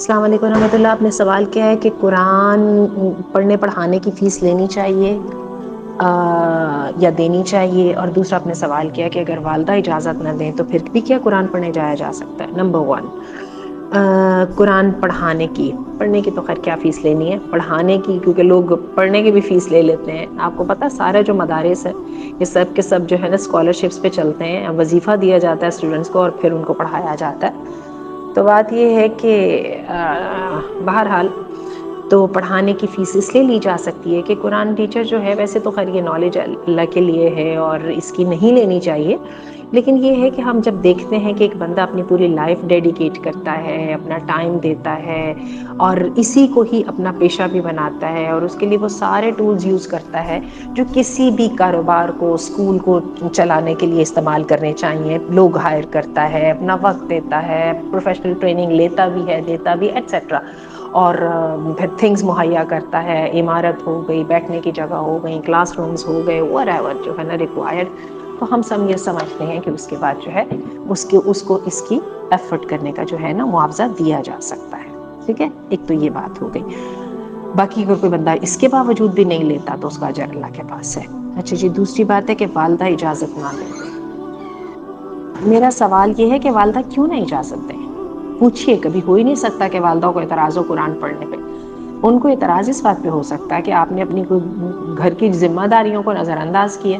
السلام علیکم ورحمۃ اللہ. آپ نے سوال کیا ہے کہ قرآن پڑھنے پڑھانے کی فیس لینی چاہیے یا دینی چاہیے، اور دوسرا آپ نے سوال کیا کہ اگر والدہ اجازت نہ دیں تو پھر بھی کیا قرآن پڑھنے جایا جا سکتا ہے. نمبر 1، قرآن پڑھنے کی تو خیر کیا فیس لینی ہے، پڑھانے کی کیونکہ لوگ پڑھنے کی بھی فیس لے لیتے ہیں. آپ کو پتہ سارے جو مدارس ہیں یہ سب کے سب جو ہے نا اسکالرشپس پہ چلتے ہیں، وظیفہ دیا جاتا ہے اسٹوڈنٹس کو اور پھر ان کو پڑھایا جاتا ہے. تو بات یہ ہے کہ بہرحال تو پڑھانے کی فیس اس لیے لی جا سکتی ہے کہ قرآن ٹیچر جو ہے، ویسے تو خیر یہ نالج اللہ کے لیے ہے اور اس کی نہیں لینی چاہیے، لیکن یہ ہے کہ ہم جب دیکھتے ہیں کہ ایک بندہ اپنی پوری لائف ڈیڈیکیٹ کرتا ہے، اپنا ٹائم دیتا ہے اور اسی کو ہی اپنا پیشہ بھی بناتا ہے، اور اس کے لیے وہ سارے ٹولز یوز کرتا ہے جو کسی بھی کاروبار کو، اسکول کو چلانے کے لیے استعمال کرنے چاہیے. لوگ ہائر کرتا ہے، اپنا وقت دیتا ہے، پروفیشنل ٹریننگ لیتا بھی ہے، دیتا بھی ایٹسٹرا، اور پھر تھنگس مہیا کرتا ہے. عمارت ہو گئی، بیٹھنے کی جگہ ہو گئی، کلاس رومز ہو گئے، وٹ ایور جو ہے نا ریکوائرڈ. تو ہم سب یہ سمجھتے ہیں کہ اس کے بعد جو ہے اس کو اس کی ایفرٹ کرنے کا جو ہے نا معاوضہ دیا جا سکتا ہے. ٹھیک ہے، ایک تو یہ بات ہو گئی. باقی اگر کوئی بندہ اس کے باوجود بھی نہیں لیتا تو اس کا اجر اللہ کے پاس ہے. اچھا جی، دوسری بات ہے کہ والدہ اجازت نہ دیں. میرا سوال یہ ہے کہ والدہ کیوں نہیں اجازت دیں؟ پوچھیے، کبھی ہو ہی نہیں سکتا کہ والدہ کو اعتراض ہو قرآن پڑھنے پہ. ان کو اعتراض اس بات پہ ہو سکتا ہے کہ آپ نے اپنی گھر کی ذمہ داریوں کو نظر انداز کیا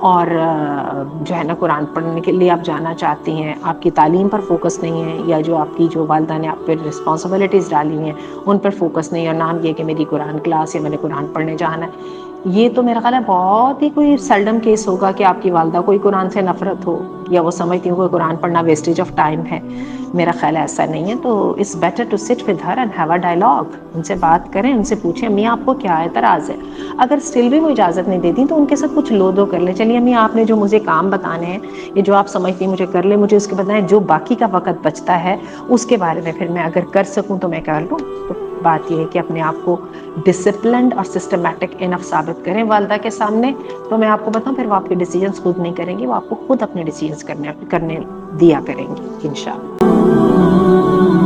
اور جو ہے نا قرآن پڑھنے کے لیے آپ جانا چاہتی ہیں، آپ کی تعلیم پر فوکس نہیں ہے، یا جو آپ کی جو والدہ نے آپ پہ رسپانسبلٹیز ڈالی ہیں ان پر فوکس نہیں ہے، اور نام یہ کہ میری قرآن کلاس یا میں نے قرآن پڑھنے جانا ہے. یہ تو میرا خیال ہے بہت ہی کوئی سیلڈم کیس ہوگا کہ آپ کی والدہ کوئی قرآن سے نفرت ہو یا وہ سمجھتی ہوں کہ قرآن پڑھنا ویسٹیج آف ٹائم ہے. میرا خیال ایسا نہیں ہے. تو it's better to sit with her and have a dialogue. ان سے بات کریں، ان سے پوچھیں امی آپ کو کیا اعتراض ہے. اگر اسٹل بھی وہ اجازت نہیں دیتی تو ان کے ساتھ کچھ لو دو کر لیں. چلیے امی آپ نے جو مجھے کام بتانے ہیں، یہ جو آپ سمجھتی ہیں مجھے کر لیں، مجھے اس کے بتائیں جو باقی کا وقت بچتا ہے اس کے بارے میں پھر میں اگر کر سکوں تو میں کر لوں. تو بات یہ ہے کہ اپنے آپ کو ڈسپلنڈ اور سسٹمیٹک انف ثابت کریں والدہ کے سامنے. تو میں آپ کو بتاؤں پھر وہ آپ کے ڈیسیجنس خود نہیں کریں گی، وہ آپ کو خود اپنے ڈیسیجنس کرنے دیا کریں گی انشاءاللہ.